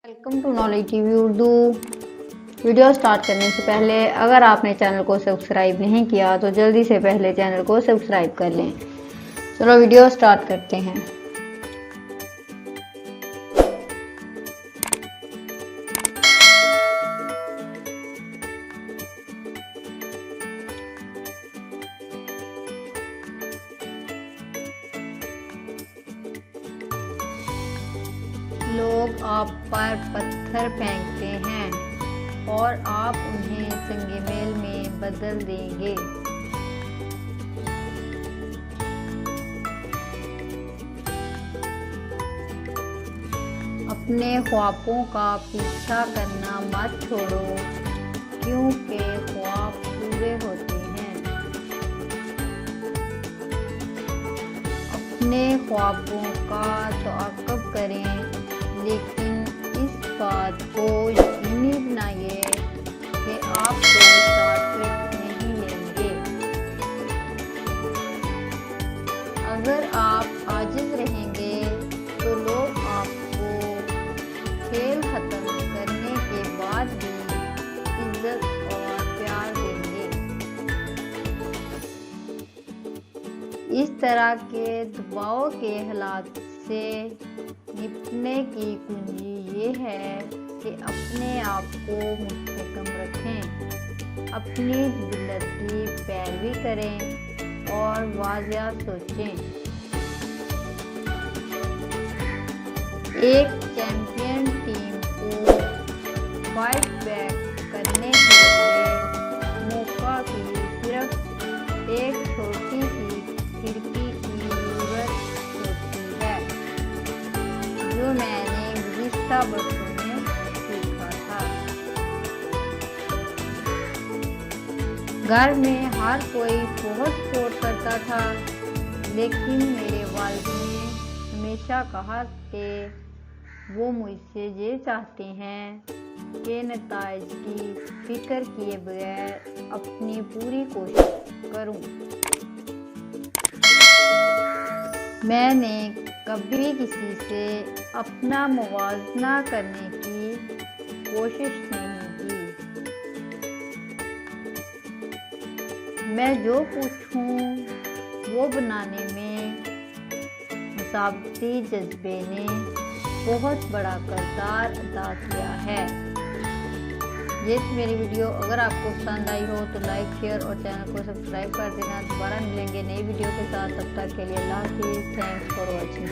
Welcome to knowledge TV Urdu. Video start करने से पहले अगर आपने चैनल को सब्सक्राइब नहीं किया तो जल्दी से पहले चैनल को सब्सक्राइब कर लें। चलो वीडियो स्टार्ट करते हैं। लोग आप पर पत्थर फेंकते हैं और आप उन्हें संगमेल में बदल देंगे। अपने ख्वाबों का पीछा करना मत छोड़ो, क्योंकि ख्वाब पूरे होते हैं। अपने ख्वाबों का तआक्कुब करें, लेकिन इस बात को यकीनी बनाइए कि आप कोई शॉर्टकट नहीं लेंगे। अगर आप आजिज़ रहेंगे तो लोग आपको खेल खत्म करने के बाद भी इज्जत और प्यार देंगे। इस तरह के दबाव के हालात से निपटने की कुंजी ये है कि अपने आप को मुस्तहकम रखें, अपनी जिल्लत की पैरवी करें और वाज़िया सोचें। एक चैंपियन टीम को फाइट बैक करने के लिए मौका की सिर्फ एक छोटी सी खिड़की की ज़रूरत होती है, जो मैंने गुज़िश्ता बरसों में सीखा था। घर में हर कोई बहुत सपोर्ट करता था, लेकिन मेरे वालिद ने हमेशा कहा कि वो मुझसे ये चाहते हैं कि नताइज की फिक्र किए बगैर अपनी पूरी कोशिश करूं। मैंने कभी किसी से अपना मुवाजना करने की कोशिश नहीं की। मैं जो कुछ हूँ वो बनाने में मुसाबती जज्बे ने बहुत बड़ा किरदार अदा किया है। ये थी मेरी वीडियो। अगर आपको पसंद आई हो तो लाइक, शेयर और चैनल को सब्सक्राइब कर देना। दोबारा मिलेंगे नई वीडियो के साथ, तब तक के लिए अल्लाह हाफ़िज़। Thanks for watching.